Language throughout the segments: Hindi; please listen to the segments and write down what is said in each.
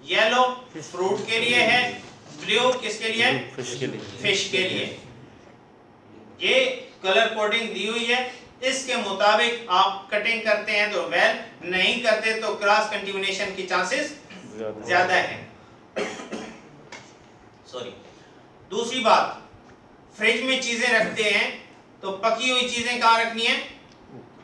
येलो फ्रूट के लिए है, ब्लू किसके लिए? फिश के लिए। ये कलर कोडिंग दी हुई है, इसके मुताबिक आप कटिंग करते हैं तो वेल, नहीं करते तो क्रॉस कंटिन्यूएशन की चांसेस ज्यादा है। सॉरी। दूसरी बात, फ्रिज में चीजें रखते हैं तो पकी हुई चीजें कहाँ रखनी है?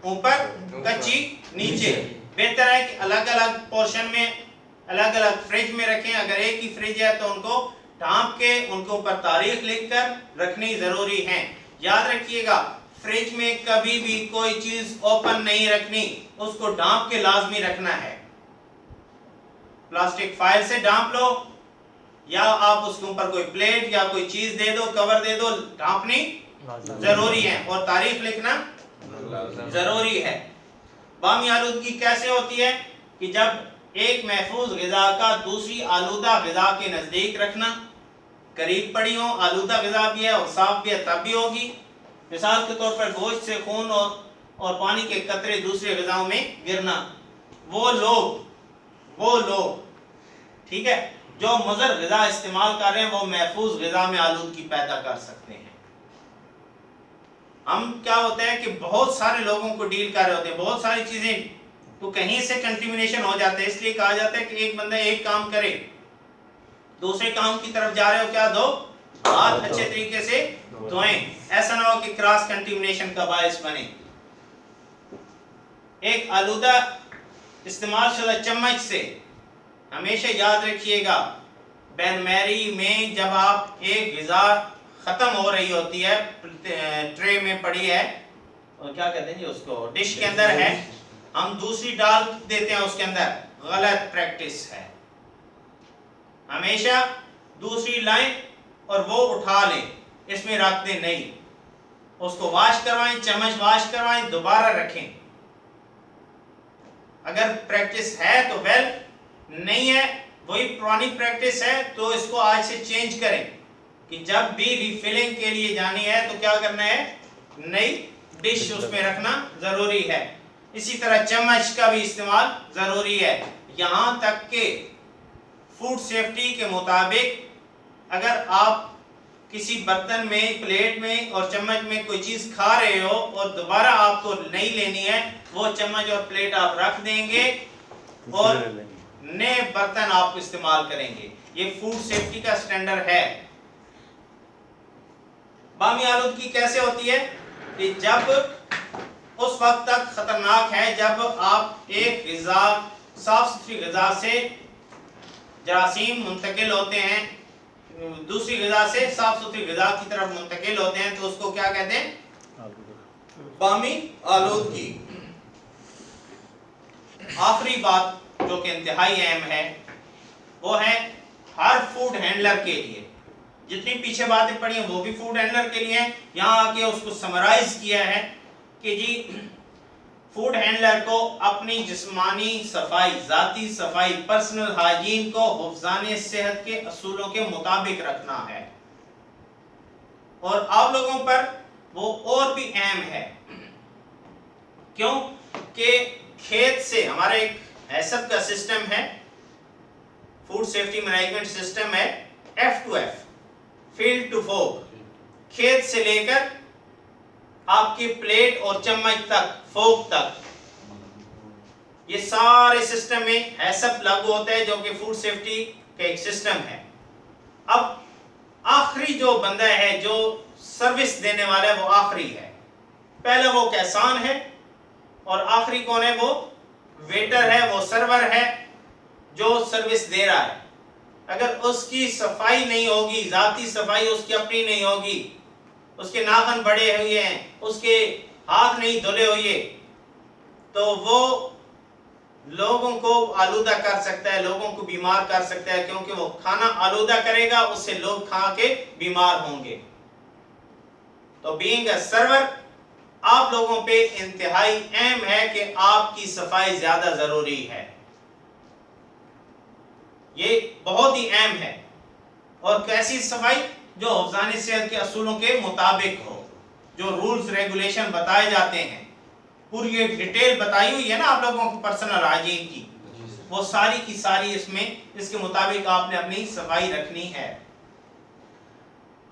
ऊपर, कच्ची नीचे। बेहतर है कि अलग अलग पोर्शन में, अलग अलग फ्रिज में रखें। अगर एक ही फ्रिज है तो उनको ढांप के उनके ऊपर तारीख लिखकर रखनी जरूरी है। याद रखिएगा, फ्रिज में कभी भी कोई चीज ओपन नहीं रखनी, उसको ढांप के लाजमी रखना है। प्लास्टिक फाइल से ढांप लो, या आप उसके ऊपर कोई प्लेट या कोई चीज दे दो, कवर दे दो, ढांपनी जरूरी है और तारीख लिखना जरूरी है। बामी आलूदगी कैसे होती है कि जब एक महफूज ग़िज़ा का दूसरी आलूदा ग़िज़ा के नजदीक रखना, करीब पड़ी हो, आलूदा ग़िज़ा भी है और साफ भी है तब भी होगी। मिसाल के तौर पर गोश्त से खून और पानी के कतरे दूसरे ग़िज़ाओं में गिरना, वो लोग ठीक है जो मुज़र ग़िज़ा इस्तेमाल कर रहे हैं वो महफूज ग़िज़ा में आलूदगी पैदा कर सकते हैं। हम क्या होता है कि बहुत सारे लोगों को डील कर रहे होते हैं, बहुत सारी चीजें, तो कहीं से कंटिन्यूएशन हो जाता है। इसलिए कहा जाता है कि एक बंदा एक काम करे, दूसरे काम की तरफ जा रहे हो, क्या दो हाथ अच्छे तरीके से धोएं, ऐसा ना हो कि क्रॉस कंटिन्यूएशन का बायस बने। एक आलूदा इस्तेमाल शुदा चम्मच से हमेशा याद रखिएगा, बैन मैरी में जब आप एक ग़िज़ा खत्म हो रही होती है, ट्रे में पड़ी है और क्या कहते हैं जी उसको, डिश के अंदर है, हम दूसरी डाल देते हैं उसके अंदर, गलत प्रैक्टिस है। हमेशा दूसरी लाएं और वो उठा लें, इसमें रख दें नहीं, उसको वॉश करवाएं, चम्मच वॉश करवाएं, दोबारा रखें। अगर प्रैक्टिस है तो वेल, नहीं है वही पुरानी प्रैक्टिस है तो इसको आज से चेंज करें कि जब भी रिफिलिंग के लिए जानी है तो क्या करना है, नई डिश उसमें रखना जरूरी है। इसी तरह चम्मच का भी इस्तेमाल जरूरी है। यहाँ तक के फूड सेफ्टी के मुताबिक अगर आप किसी बर्तन में, प्लेट में और चम्मच में कोई चीज खा रहे हो और दोबारा आपको नहीं लेनी है, वो चम्मच और प्लेट आप रख देंगे और नए बर्तन आप इस्तेमाल करेंगे। ये फूड सेफ्टी का स्टैंडर्ड है। बामी आलूदगी कैसे होती है कि जब उस वक्त तक खतरनाक है जब आप एक ग़िज़ा, साफ सुथरी ग़िज़ा से जरासीम मुंतकिल होते हैं, दूसरी ग़िज़ा से साफ सुथरी ग़िज़ा की तरफ मुंतकिल होते हैं, तो उसको क्या कहते हैं, बामी आलूदगी। आखिरी बात जो कि इंतहाई अहम है वो है हर फूड हैंडलर के लिए, जितनी पीछे बातें पढ़ी हैं वो भी फूड हैंडलर के लिए हैं। यहाँ आके उसको समराइज किया है कि जी फूड हैंडलर को अपनी जिस्मानी सफाई, जाती सफाई, पर्सनल हाइजीन को हिफ्ज़ाने सेहत के असूलों के मुताबिक रखना है। और आप लोगों पर वो और भी अहम है, क्यों कि खेत से हमारा एक हैसब का सिस्टम है, फूड सेफ्टी मैनेजमेंट सिस्टम है, F2F, फील्ड टू फोक, खेत से लेकर आपकी प्लेट और चम्मच तक, फोक तक, ये सारे सिस्टम में हैसब लागू होता है जो कि फूड सेफ्टी का एक सिस्टम है। अब आखिरी जो बंदा है जो सर्विस देने वाला है वो आखिरी है, पहले वो कैसान है और आखिरी कौन है, वो वेटर है, वो सर्वर है जो सर्विस दे रहा है। अगर उसकी सफाई नहीं होगी, जाती सफाई उसकी अपनी नहीं होगी, उसके नाखून बड़े हुए हैं, उसके हाथ नहीं धुले हुए, तो वो लोगों को आलूदा कर सकता है, लोगों को बीमार कर सकता है, क्योंकि वो खाना आलूदा करेगा, उससे लोग खा के बीमार होंगे। तो बीइंग अ सर्वर आप लोगों पे इंतहाई अहम है कि आपकी सफाई ज्यादा जरूरी है, ये बहुत ही अहम है। और कैसी सफाई, जो हिफ्ज़ाने सेहत के असूलों के मुताबिक हो, जो रूल्स रेगुलेशन बताए जाते हैं, पूरी एक डिटेल बताई हुई है ना आप लोगों को पर्सनल हाइजीन की, वो सारी की सारी इसमें इसके मुताबिक आपने अपनी सफाई रखनी है।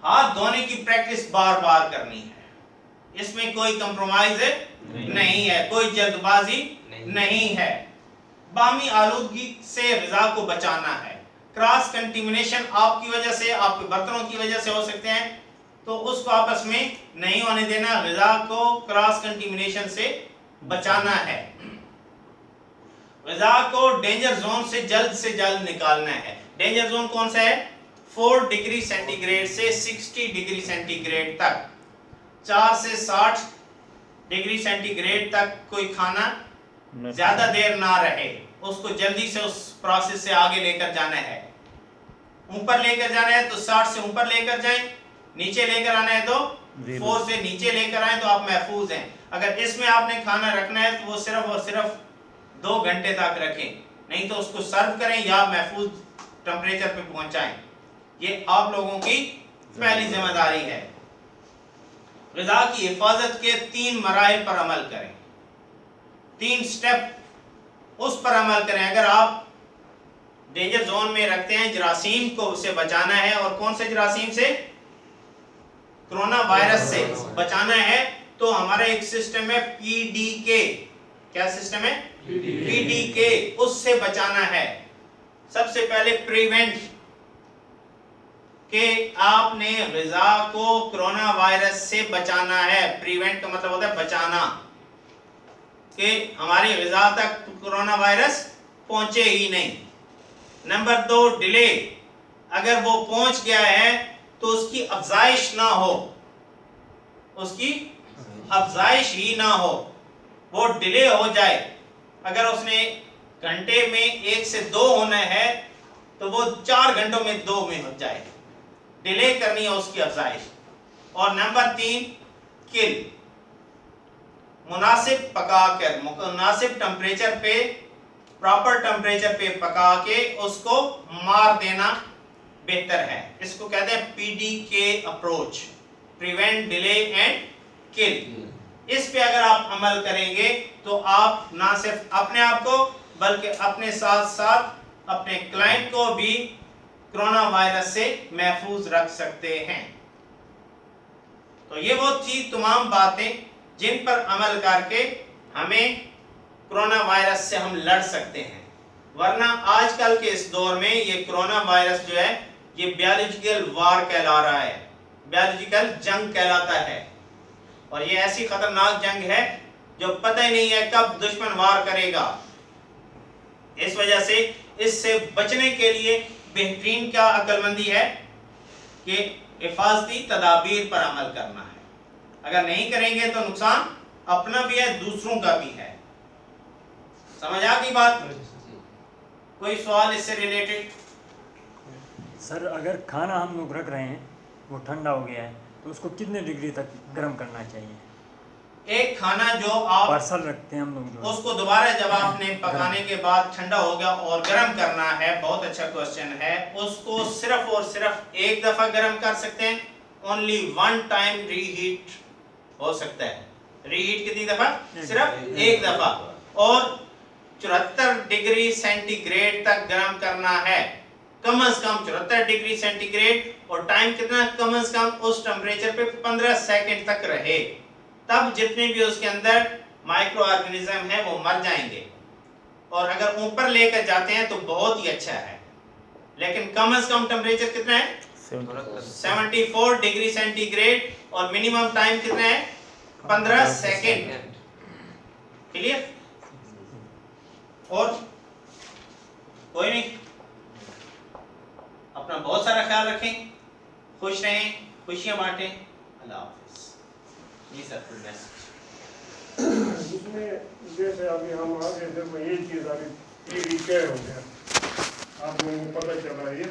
हाथ धोने की प्रैक्टिस बार बार करनी है, इसमें कोई कंप्रोमाइज नहीं है, कोई जल्दबाजी नहीं है। बामी आलूदगी से ग़िज़ा को बचाना है। क्रॉस कंटेमिनेशन आपकी वजह से, आपके बर्तनों की वजह से हो सकते हैं, तो उसको आपस में नहीं होने देना। ग़िज़ा को क्रॉस कंटेमिनेशन से बचाना है। ग़िज़ा को डेंजर जोन से जल्द निकालना है। डेंजर जोन कौन सा है? 4 डिग्री सेंटीग्रेड से 60 डिग्री सेंटीग्रेड तक, 4 से 60 डिग्री सेंटीग्रेड तक कोई खाना ज्यादा देर ना रहे, उसको जल्दी से उस प्रोसेस से आगे लेकर जाना है। ऊपर लेकर जाना है तो 60 से ऊपर लेकर जाएं, नीचे लेकर आना है तो 4 से नीचे लेकर आए, तो आप महफूज हैं। अगर इसमें आपने खाना रखना है तो वो सिर्फ और सिर्फ 2 घंटे तक रखें, नहीं तो उसको सर्व करें या महफूज टेम्परेचर पे पहुंचाएं। ये आप लोगों की पहली जिम्मेदारी है। ग़िज़ा की हिफाजत के 3 मराहिल पर अमल करें, 3 स्टेप उस पर अमल करें। अगर आप डेंजर जोन में रखते हैं, जरासीम को उसे बचाना है, और कौन से जरासीम से? कोरोना वायरस से बचाना है, तो हमारा एक सिस्टम है PDK। क्या सिस्टम है? PDK, उससे बचाना है। सबसे पहले प्रिवेंट कि आपने ग़िज़ा को कोरोना वायरस से बचाना है। प्रिवेंट का मतलब होता है बचाना, कि हमारी ग़िज़ा तक कोरोना वायरस पहुंचे ही नहीं। Number 2, delay. अगर वो पहुंच गया है तो उसकी अफजाइश ना हो, उसकी अफजाइश ही ना हो, वो डिले हो जाए। अगर उसने घंटे में 1 से 2 होना है तो वो 4 घंटों में 2 में हो जाए, डिले करनी है उसकी अफजाइश। और नंबर 3, किल। मुनासिब पकाकर, मुनासिब टेम्परेचर पे, प्रॉपर टेम्परेचर पे पका के उसको मार देना बेहतर है। इसको कहते हैं PDK approach, prevent, delay and kill. इस पे अगर आप अमल करेंगे तो आप ना सिर्फ अपने आप को बल्कि अपने साथ साथ अपने क्लाइंट को भी कोरोना वायरस से महफूज रख सकते हैं। तो ये वो थी तमाम बातें जिन पर अमल करके हमें कोरोना वायरस से हम लड़ सकते हैं। वरना आजकल के इस दौर में ये कोरोना वायरस जो है ये बायोलॉजिकल वार कहला रहा है, बायोलॉजिकल जंग कहलाता है। और ये ऐसी खतरनाक जंग है जो पता ही नहीं है कब दुश्मन वार करेगा। इस वजह से इससे बचने के लिए बेहतरीन क्या अक्लमंदी है कि हिफाजती तदाबीर पर अमल करना है। अगर नहीं करेंगे तो नुकसान अपना भी है, दूसरों का भी है। समझ आ गई बात? कोई सवाल इससे रिलेटेड? सर, अगर खाना हम लोग रख रहे हैं वो ठंडा हो गया है तो उसको कितने डिग्री तक गर्म करना चाहिए? एक खाना जो आप पार्सल रखते हैं हम लोग, उसको दोबारा जब आपने पकाने के बाद ठंडा हो गया और गर्म करना है, बहुत अच्छा क्वेश्चन है। उसको सिर्फ और सिर्फ एक दफा गर्म कर सकते हैं, ओनली 1 टाइम रीहीट हो सकता है। रीहीट कितनी दफा? सिर्फ एक दफा। और 74 डिग्री सेंटीग्रेड तक गर्म करना है, कम से कम 74 डिग्री सेंटीग्रेड। और टाइम कितना? कम से कम उस टेम्परेचर पे 15 सेकंड तक रहे, तब जितने भी उसके अंदर माइक्रो ऑर्गेनिज्म है वो मर जाएंगे। और अगर ऊपर लेकर जाते हैं तो बहुत ही अच्छा है, लेकिन कम से कम टेम्परेचर कितना है? 74 डिग्री सेंटीग्रेड। और मिनिमम टाइम कितना है? 15 सेकंड। क्लियर? और कोई नहीं, अपना बहुत सारा ख्याल रखें, खुश रहें, खुशियां बांटें। अल्लाह हाफिज। जी सर, फुल मैसेज। इसमें जैसे अभी हम आगे देखो ये चीज़ अभी PDK हो गया, आप लोगों को पता चला ये